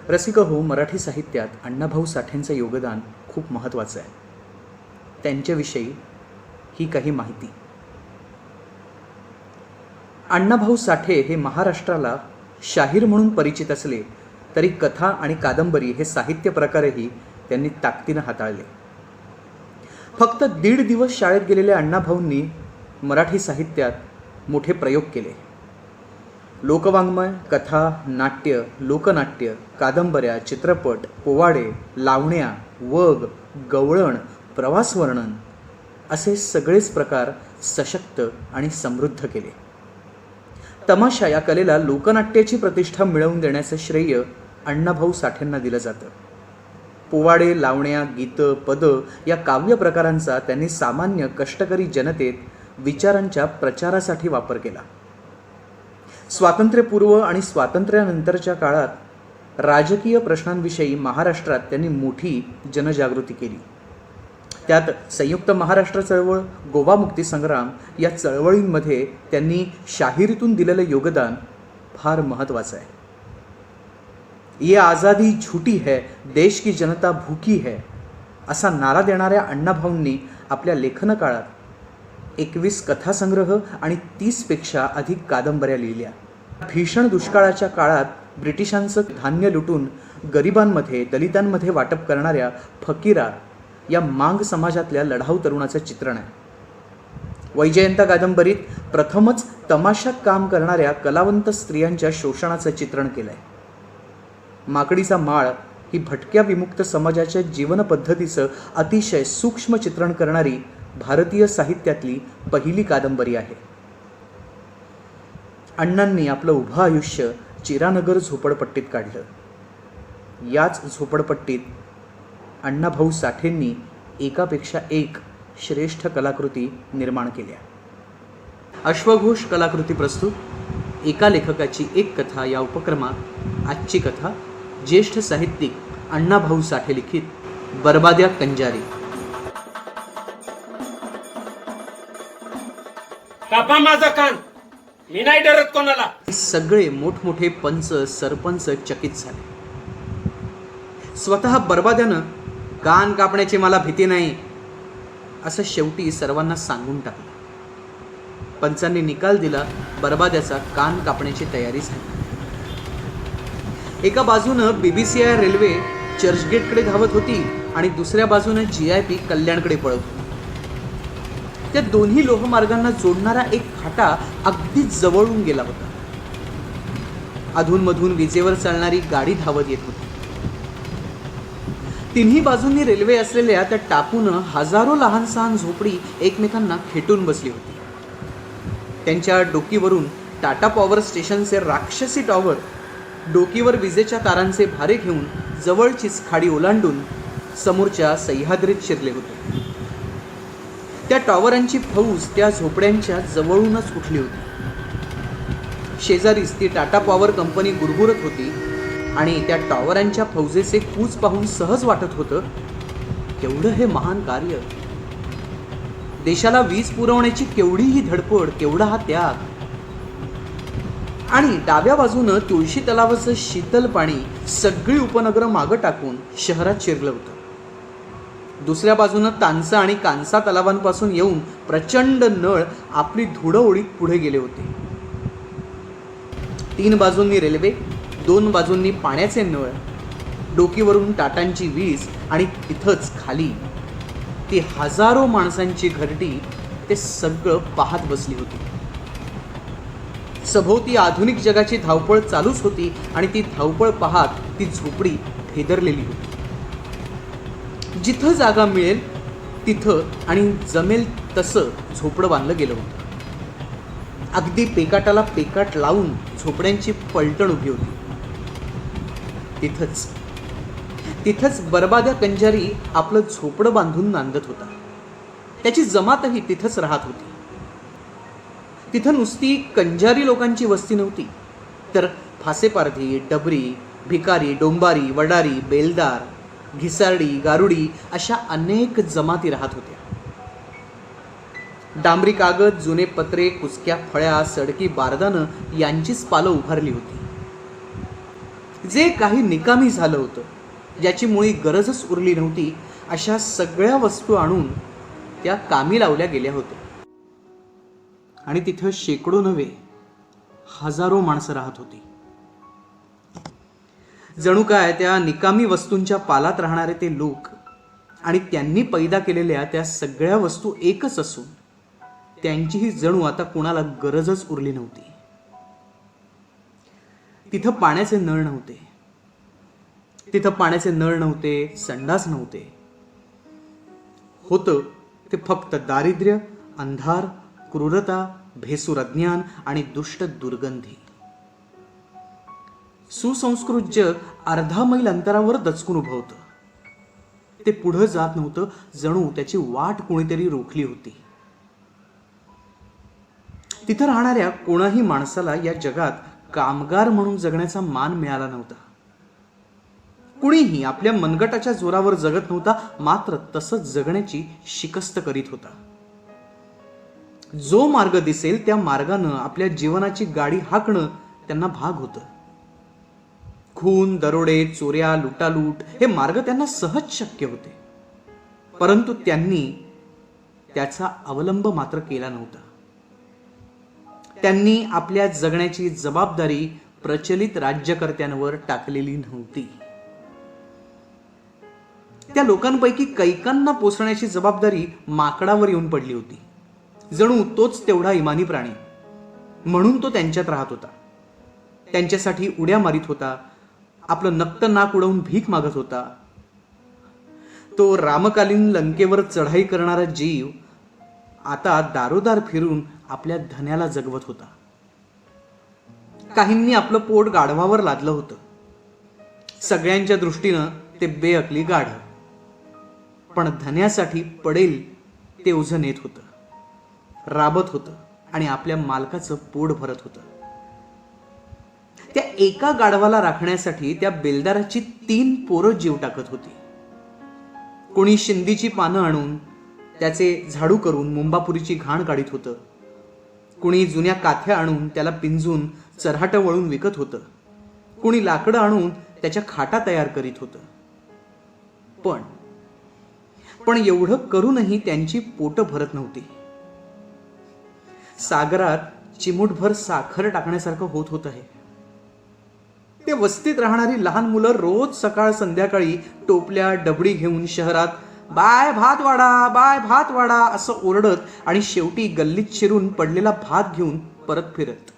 रसिक हो, मराठी साहित्यात अण्णाभाऊ साठेंचं योगदान खूप महत्त्वाचं आहे. त्यांच्याविषयी ही काही माहिती. अण्णाभाऊ साठे हे महाराष्ट्राला शाहीर म्हणून परिचित असले तरी कथा आणि कादंबरी हे साहित्य प्रकारही त्यांनी ताकदीनं हाताळले. फक्त 1.5 दिवस शाळेत गेलेल्या अण्णाभाऊंनी मराठी साहित्यात मोठे प्रयोग केले. लोकवाङ्मय, कथा, नाट्य, लोकनाट्य, कादंबऱ्या, चित्रपट, पोवाडे, लावण्या, वग, गवळण, प्रवासवर्णन असे सगळेच प्रकार सशक्त आणि समृद्ध केले. तमाशा या कलेला लोकनाट्याची प्रतिष्ठा मिळवून देण्याचं श्रेय अण्णाभाऊ साठेंना दिलं जातं. पोवाडे, लावण्या, गीतं, पदं या काव्य प्रकारांचा त्यांनी सामान्य कष्टकरी जनतेत विचारांच्या प्रचारासाठी वापर केला. स्वातंत्र्यपूर्व आणि स्वातंत्र्यानंतरच्या काळात राजकीय प्रश्नांविषयी महाराष्ट्रात त्यांनी मोठी जनजागृती केली. त्यात संयुक्त महाराष्ट्र चळवळ, गोवा मुक्ती संग्राम या चळवळींमध्ये त्यांनी शाहिरीतून दिलेलं योगदान फार महत्त्वाचं आहे. ये आज़ादी झूठी है, देश की जनता भूकी है असा नारा देणाऱ्या अण्णाभाऊंनी आपल्या लेखन काळात 21 कथासंग्रह आणि 30पेक्षा अधिक कादंबऱ्या लिहिल्या. भीषण दुष्काळाच्या काळात ब्रिटिशांचं धान्य लुटून गरिबांमध्ये, दलितांमध्ये वाटप करणाऱ्या फकीरा या मांग समाजातल्या लढाऊ तरुणाचं चित्रण आहे. वैजयंता कादंबरीत प्रथमच तमाशात काम करणाऱ्या कलावंत स्त्रियांच्या शोषणाचं चित्रण केलं आहे. माकडीचा माळ ही भटक्या विमुक्त समाजाच्या जीवनपद्धतीचं अतिशय सूक्ष्म चित्रण करणारी भारतीय साहित्यातली पहिली कादंबरी आहे. अण्णांनी आपलं उभं आयुष्य चिरानगर झोपडपट्टीत काढलं. याच झोपडपट्टीत अण्णाभाऊ साठेंनी एकापेक्षा एक श्रेष्ठ कलाकृती निर्माण केल्या. अश्वघोष कलाकृती प्रस्तुत, एका लेखकाची एक कथा या उपक्रमात आजची कथा ज्येष्ठ साहित्यिक अण्णाभाऊ साठे लिखित बरबाद्या कंजारी. कापा माझा कान, मी नाही डरत कोणाला. सगळे मोठमोठे पंच, सरपंच चकित झाले. स्वतः बरबाद्यानं कान कापण्याची मला भीती नाही असं शेवटी सर्वांना सांगून टाकलं. पंचांनी निकाल दिला. बरबाद्याचा कान कापण्याची तयारी झाली. एका बाजूनं BBCI रेल्वे चर्चगेटकडे धावत होती आणि दुसऱ्या बाजूनं GIP कल्याणकडे पळत होती. त्या दोन्ही लोहमार्गांना जोडणारा एक फाटा अगदी जवळून गेला होता. अधूनमधून विजेवर चालणारी गाडी धावत येत होती. तिन्ही बाजूंनी रेल्वे असलेल्या त्या टापूनं हजारो लहान सहान झोपडी एकमेकांना खेटून बसली होती. त्यांच्या डोकीवरून टाटा पॉवर स्टेशनचे राक्षसी टॉवर डोकीवर विजेच्या तारांचे भारे घेऊन जवळचीच खाडी ओलांडून समोरच्या सह्याद्रीत शिरले होते. त्या टॉवरांची फौज त्या झोपड्यांच्या जवळूनच उठली होती. शेजारीच ती टाटा पॉवर कंपनी गुरगुरत होती आणि त्या टॉवरांच्या फौजेचे कूच पाहून सहज वाटत होतं, केवढं हे महान कार्य. देशाला वीज पुरवण्याची केवढी ही धडपड, केवढा हा त्याग. आणि डाव्या बाजूनं तुळशी तलावाचं शीतल पाणी सगळी उपनगरं मागं टाकून शहरात शिरलं होतं. दुसऱ्या बाजूनं तानसा आणि कांसा तलावांपासून येऊन प्रचंड नळ आपली धुडं ओढीत पुढे गेले होते. 3 बाजूंनी रेल्वे, 2 बाजूंनी पाण्याचे नळ, डोकीवरून टाटांची वीज आणि तिथंच खाली ती हजारो माणसांची घरटी ते सगळं पाहत बसली होती. सभोवती आधुनिक जगाची धावपळ चालूच होती आणि ती धावपळ पाहत ती झोपडी भेदरलेली होती. जिथं जागा मिळेल तिथं आणि जमेल तसं झोपडं बांधलं गेलं होतं. अगदी पेकाटाला पेकाट लावून झोपड्यांची पलटण उभी होती. तिथंच बरबाद्या कंजारी आपलं झोपडं बांधून नांदत होता. त्याची जमातही तिथंच राहत होती. तिथं नुसती कंजारी लोकांची वस्ती नव्हती, तर फासेपारधी, डबरी, भिकारी, डोंबारी, वडारी, बेलदार, घिसारडी, गारुडी अशा अनेक जमाती राहत होत्या. डांबरी कागद, जुने पत्रे, कुचक्या फळ्या, सडकी बारदानं यांचीच पालं उभारली होती. जे काही निकामी झालं होतं, ज्याची मुळी गरजच उरली नव्हती, अशा सगळ्या वस्तू आणून त्या कामी लावल्या गेल्या होत्या. आणि तिथं शेकडो नव्हे, हजारो माणसं राहत होती. जणू काय त्या निकामी वस्तूंच्या पालात राहणारे ते लोक आणि त्यांनी पैदा केलेल्या त्या सगळ्या वस्तू एकच असून त्यांचीही जणू आता कुणाला गरजच उरली नव्हती. तिथं पाण्याचे नळ नव्हते, संडास नव्हते. होतं ते फक्त दारिद्र्य, अंधार, क्रूरता, भेसूर अज्ञान आणि दुष्ट दुर्गंधी. सुसंस्कृत जग अर्धा मैल अंतरावर दचकून उभं होतं. ते पुढं जात नव्हतं, जणू त्याची वाट कोणीतरी रोखली होती. तिथं राहणाऱ्या कोणाही माणसाला या जगात कामगार म्हणून जगण्याचा मान मिळाला नव्हता. कुणीही आपल्या मनगटाच्या जोरावर जगत नव्हता, मात्र तसंच जगण्याची शिकस्त करीत होता. जो मार्ग दिसेल त्या मार्गानं आपल्या जीवनाची गाडी हाकणं त्यांना भाग होतं. खून, दरोडे, चोऱ्या, लुटालूट हे मार्ग त्यांना सहज शक्य होते, परंतु त्यांनी त्याचा अवलंब मात्र केला नव्हता. त्यांनी आपल्या जगण्याची जबाबदारी प्रचलित राज्यकर्त्यांवर टाकलेली नव्हती. त्या लोकांपैकी कैकांना पोसण्याची जबाबदारी माकडावर येऊन पडली होती. जणू तोच तेवढा इमानी प्राणी, म्हणून तो त्यांच्यात राहत होता, त्यांच्यासाठी उड्या मारित होता, आपलं नक्त नाक उडवून भीक मागत होता. तो रामकालीन लंकेवर चढाई करणारा जीव आता दारोदार फिरून आपल्या धन्याला जगवत होता. काहींनी आपलं पोट गाढवावर लादलं होतं. सगळ्यांच्या दृष्टीनं ते बेअकली गाढ, पण धन्यासाठी पडेल ते ओझं नेत होतं, राबत होतं आणि आपल्या मालकाचं पोट भरत होतं. त्या एका गाढवाला राखण्यासाठी त्या बेलदाराची 3 पोरं जीव टाकत होती. कोणी शिंदीची पानं आणून त्याचे झाडू करून मुंबापुरीची घाण काढीत होतं. कुणी जुन्या काथ्या आणून त्याला पिंजून चऱ्हाटं वळून विकत होतं. कुणी लाकडं आणून त्याच्या खाटा तयार करीत होतं. पण एवढं करूनही त्यांची पोटं भरत नव्हती. सागरात चिमूटभर साखर टाकण्यासारखं होत होतं हे. ते वस्तीत राहणारी लहान मुलं रोज सकाळ संध्याकाळी टोपल्या डबडी घेऊन शहरात बाय भात वाडा असं ओरडत आणि शेवटी गल्लीत शिरून पडलेला भात घेऊन परत फिरत.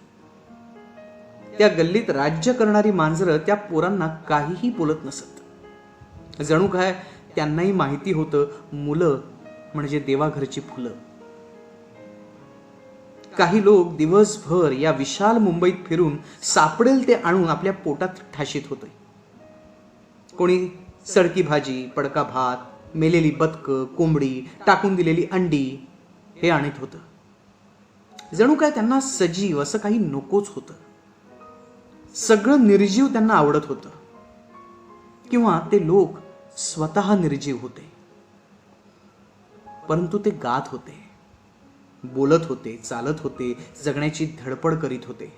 त्या गल्लीत राज्य करणारी मांजरं त्या पोरांना काहीही बोलत नसत. जणू काय त्यांनाही माहिती होतं, मुलं म्हणजे देवाघरची फुलं. काही लोक दिवसभर या विशाल मुंबईत फिरून सापडेल ते आणून आपल्या पोटात ठाशीत होते. कोणी सडकी भाजी, पडका भात, मेलेली बदकं, कोंबडी, टाकून दिलेली अंडी हे आणत होतं. जणू काय त्यांना सजीव असं काही नकोच होतं. सगळं निर्जीव त्यांना आवडत होतं, किंवा ते लोक स्वतः निर्जीव होते. परंतु ते गात होते, बोलत होते, चालत होते, जगण्याची धडपड करीत होते,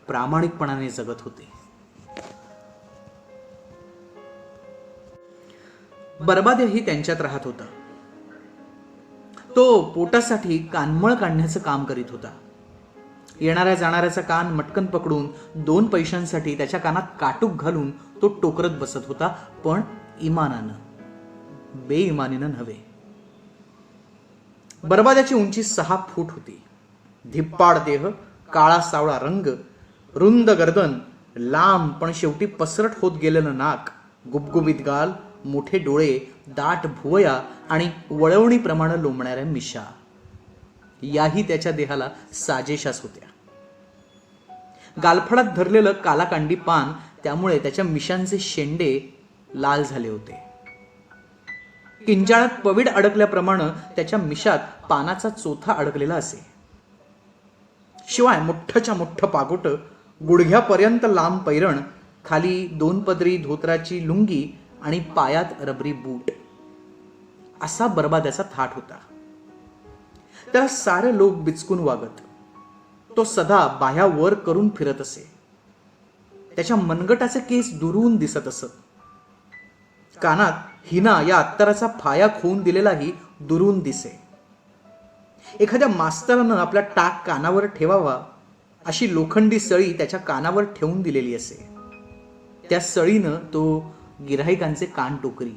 प्रामाणिकपणाने जगत होते. बरबाद्याही त्यांच्यात राहत होता. तो पोटासाठी कानमळ काढण्याचं काम करीत होता. येणाऱ्या जाणाऱ्याचा कान मटकन पकडून 2 पैशांसाठी त्याच्या कानात काटूक घालून तो टोकरत बसत होता, पण इमानानं, बेइमानीनं नव्हे. बरबाद्याची उंची 6 फूट होती. धिप्पाड देह, काळा सावळा रंग, रुंद गर्दन, लांब पण शेवटी पसरट होत गेलेलं नाक, गुबगुबीत गाल, मोठे डोळे, दाट भुवया आणि वळवणीप्रमाणे लोंबणाऱ्या मिशा याही त्याच्या देहाला साजेशाच होत्या. गालफडात धरलेलं कालाकांडी पान, त्यामुळे त्याच्या मिशांचे शेंडे लाल झाले होते. किंचाळात पवीड अडकल्याप्रमाणे त्याच्या मिशात पानाचा चोथा अडकलेला असे. शिवाय मोठ्ठच्या मोठं पागोट, गुडघ्यापर्यंत लांब पैरण, खाली 2 पदरी धोत्राची लुंगी आणि पायात रबरी बूट, असा बरबाद्याचा थाट होता. त्याला सारे लोक बिचकून वागत. तो सदा बाह्या वर करून फिरत असे. त्याच्या मनगटाचे केस दुरून दिसत असत. कानात हिना या अत्तराचा फाया खोवून दिलेलाही दुरून दिसे. एखाद्या मास्तरानं आपला टाक कानावर ठेवावा अशी लोखंडी सळी त्याच्या कानावर ठेवून दिलेली असे. त्या सळीनं तो गिऱ्हाईकांचे कान टोकरी.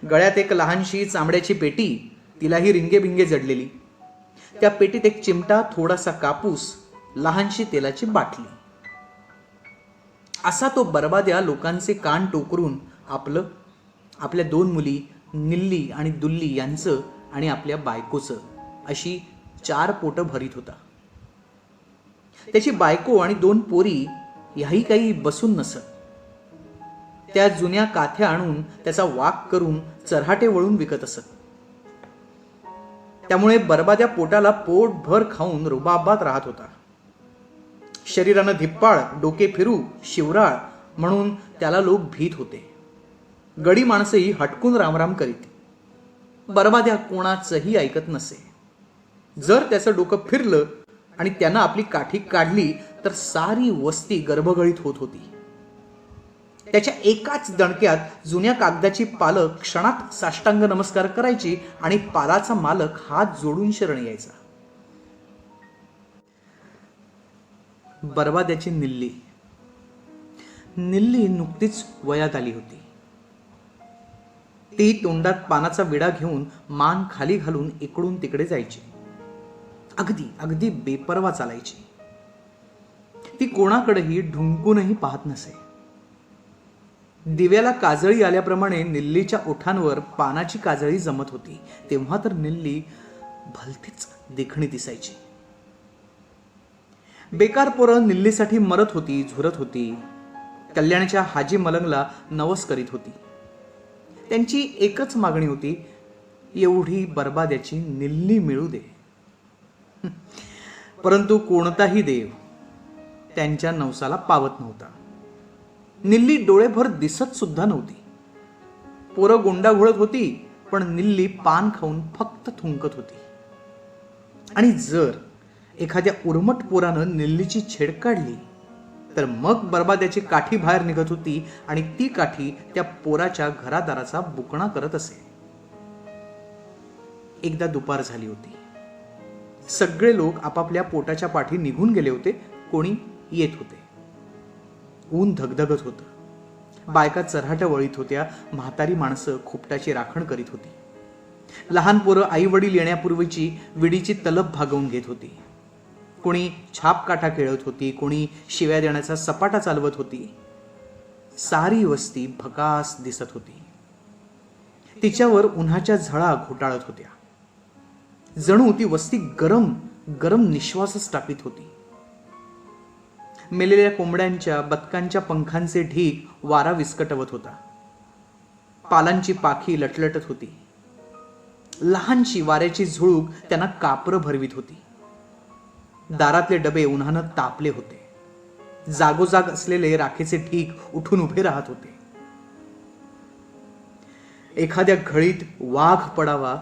गळ्यात एक लहानशी चांबड्याची पेटी, तिलाही रिंगेबिंगे जडलेली. त्या पेटीत एक चिमटा, थोडासा कापूस, लहानशी तेलाची बाटली. असा तो बरबाद्या लोकांचे कान टोकरून आपल्या 2 मुली निल्ली आणि दुल्ली यांचं आणि आपल्या बायकोचं अशी 4 पोटं भरीत होता. त्याची बायको आणि 2 पोरी ह्याही काही बसून नसत. त्या जुन्या काथ्या आणून त्याचा वाक करून चऱ्हाटे वळून विकत असत. त्यामुळे बरबाद्या पोटाला पोटभर खाऊन रुबाबात राहत होता. शरीरानं धिप्पाळ, डोके फिरू, शिवराळ म्हणून त्याला लोक भीत होते. गडी माणसंही हटकून रामराम करीत. बरबाद्या कोणाचंही ऐकत नसे. जर त्याचं डोकं फिरलं आणि त्यानं आपली काठी काढली तर सारी वस्ती गर्भगळीत होत होती. त्याच्या एकाच दणक्यात जुन्या कागदाची पालं क्षणात साष्टांग नमस्कार करायची आणि पालाचा मालक हात जोडून शरण यायचा. बरबाद्याची निल्ली नुकतीच वयात आली होती. ती तोंडात पानाचा विडा घेऊन मान खाली घालून इकडून तिकडे जायची. अगदी बेपर्वा चालायची. ती कोणाकडेही ढुंकूनही पाहत नसे. दिव्याला काजळी आल्याप्रमाणे निल्लीच्या ओठांवर पानाची काजळी जमत होती. तेव्हा तर निल्ली भलतीच देखणी दिसायची. बेकार पोरं निल्लीसाठी मरत होती, झुरत होती. कल्याणच्या हाजी मलंगला नवस करीत होती. त्यांची एकच मागणी होती, एवढी बरबाद्याची निल्ली मिळू दे. परंतु कोणताही देव त्यांच्या नवसाला पावत नव्हता. निल्ली डोळेभर दिसत सुद्धा नव्हती. पोरं गोंडा घोळत होती, पण निल्ली पान खाऊन फक्त थुंकत होती. आणि जर एखाद्या उर्मट पोरानं निल्लीची छेड काढली तर मग बरबाद्याची काठी बाहेर निघत होती आणि ती काठी त्या पोराच्या घरादाराचा बुकणा करत असे. एकदा दुपार झाली होती. सगळे लोक आपापल्या पोटाच्या पाठी निघून गेले होते. कोणी येत होते. ऊन धगधगत होतं. बायका चऱ्हाट्या वळीत होत्या. म्हातारी माणसं खुपटाची राखण करीत होती. लहान पोरं आई वडील येण्यापूर्वीची विडीची तलप भागवून घेत होती. कोणी छापकाठा खेळत होती, कोणी शिव्या देण्याचा सपाटा चालवत होती. सारी वस्ती भकास दिसत होती. तिच्यावर उन्हाच्या झळा घोटाळत होत्या. जणू ती वस्ती गरम गरम निश्वासच टाकीत होती. मेलेल्या कोंबड्यांच्या, बदकांच्या पंखांचे ढीग वारा विस्कटवत होता. पालांची पाखी लटलटत होती. लहानशी वाऱ्याची झुळूक त्यांना कापरं भरवीत होती. दारातले डबे उन्हानं तापले होते. जागोजाग असलेले राखेचे ढीग उठून उभे राहत होते. एखाद्या घळीत वाघ पडावा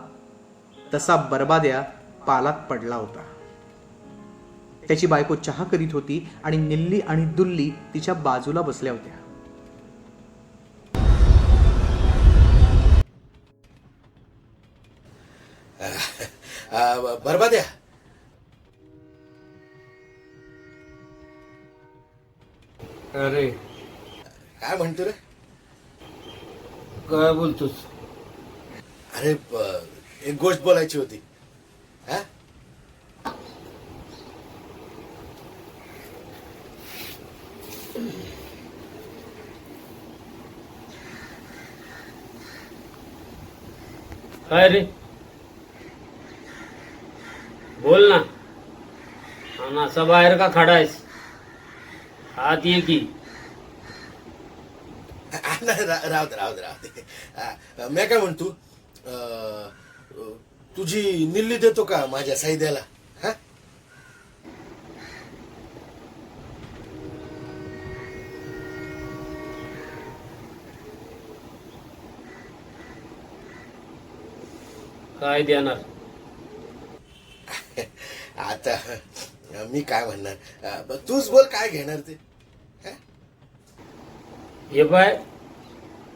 तसा बरबाद्या पालात पडला होता. त्याची बायको चहा करीत होती आणि निल्ली आणि दुल्ली तिच्या बाजूला बसल्या होत्या. बरबाद्या, अरे काय म्हणतो रे? काय बोलतोस? अरे एक गोष्ट बोलायची होती. हा? काय रे, बोल ना. आणि असा बाहेर का खडा आहेस? आत ये की. नाही, राहू दे. मी काय म्हणतो, तुझी निल्ली देतो का माझ्या सैद्याला? हा? काय देणार? आता मी काय म्हणणार, तूच बोल काय घेणार ते. हे पाय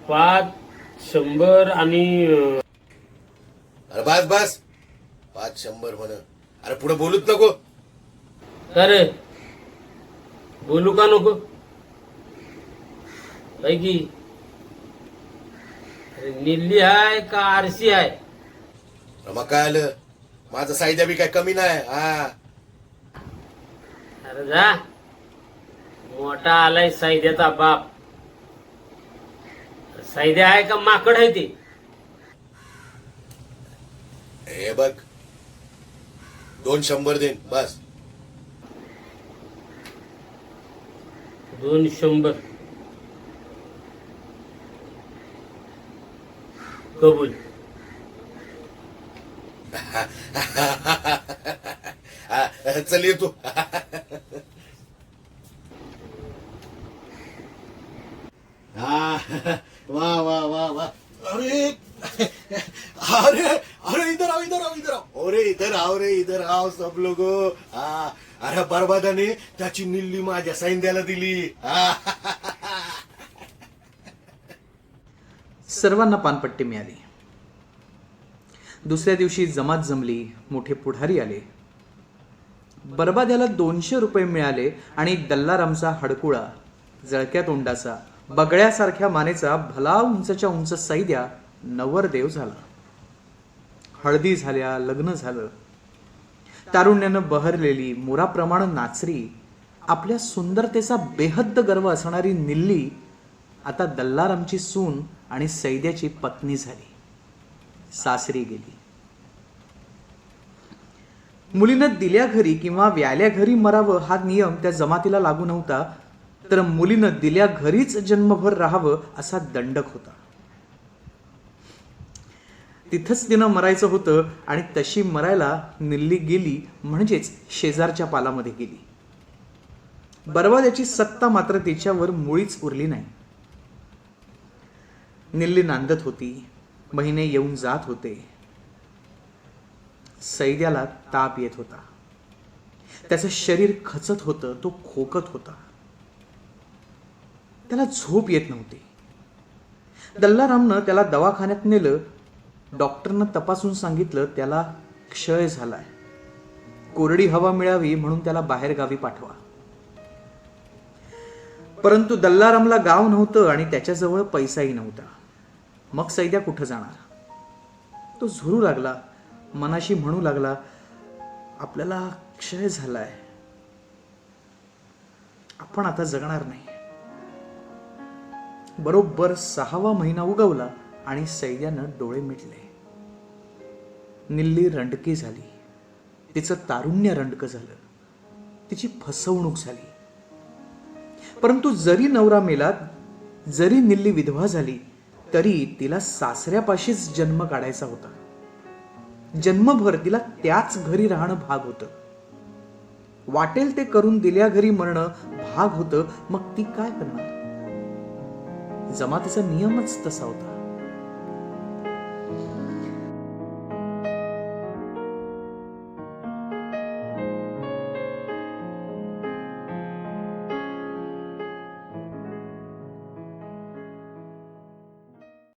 5 100 आणि अरे बस बस 500 म्हण. अरे पुढे बोलूच नको. अरे बोलू का नको काय की अरे निल्ली आहे का आरसी आहे? मग काय आलं, माझं साहित्य बी काय कमी नाही. हा अरे जा मोठा आलाय सायद्याचा बाप. सायद्या आहे का माकड आहे ते? हे बघ 200 देईन बस. 200 कबूल. चल ये तू. वा वा वा वा. अरे अरे अरे इधर आओ इधर आओ इधर आओ. अरे इधर आओ रे इधर आओ सब लोग. अरे बरबादाने त्याची निल्ली माझ्या सैन्याला दिली. सर्वांना पानपट्टी मिळाली. दुसऱ्या दिवशी जमात जमली, मोठे पुढारी आले. बरबाद्याला 200 रुपये मिळाले आणि दल्लारामचा हडकुळा, जळक्या तोंडाचा, बगळ्यासारख्या मानेचा भला उंचच्या उंच सैद्या नवरदेव झाला. हळदी झाल्या, लग्न झालं. तारुण्यानं बहरलेली, मोराप्रमाणे नाचरी, आपल्या सुंदरतेचा बेहद्द गर्व असणारी निल्ली आता दल्लारामची सून आणि सैद्याची पत्नी झाली. सासरी गेली. मुलीनं दिल्या घरी किंवा व्याल्या घरी मरावं हा नियम त्या जमातीला लागू नव्हता, तर मुलीनं दिल्या घरीच जन्मभर राहावं असा दंडक होता. तिथंच तिनं मरायचं होतं आणि तशी मरायला निल्ली गेली, म्हणजेच शेजारच्या पालामध्ये गेली. बरबाद्याची सत्ता मात्र तिच्यावर मुळीच उरली नाही. निल्ली नांदत होती, महिने येऊन जात होते. सैद्याला ताप येत होता. त्याचं शरीर खचत होतं, तो खोकत होता. त्याला झोप येत नव्हती. दल्लारामनं त्याला दवाखान्यात नेलं. डॉक्टरनं तपासून सांगितलं त्याला क्षय झालाय. कोरडी हवा मिळावी म्हणून त्याला बाहेर गावी पाठवा. परंतु दल्लारामला गाव नव्हतं आणि त्याच्याजवळ पैसाही नव्हता. मग सैद्या कुठं जाणार? तो झुरू लागला, मनाशी म्हणू लागला, आपल्याला क्षय झालाय, आपण आता जगणार नाही. बरोबर 6वा महिना उगवला आणि सैद्यानं डोळे मिटले. निल्ली रंडकी झाली. तिचं तारुण्य रंडकं झालं. तिची फसवणूक झाली. परंतु जरी नवरा मेला, जरी निल्ली विधवा झाली, तरी तिला सासऱ्यापाशीच जन्म काढायचा होता. जन्मभर तिला त्याच घरी राहणं भाग होतं. वाटेल ते करून दिल्या घरी मरणं भाग होतं. मग ती काय करणार? जमातीचा नियमच तसा होता.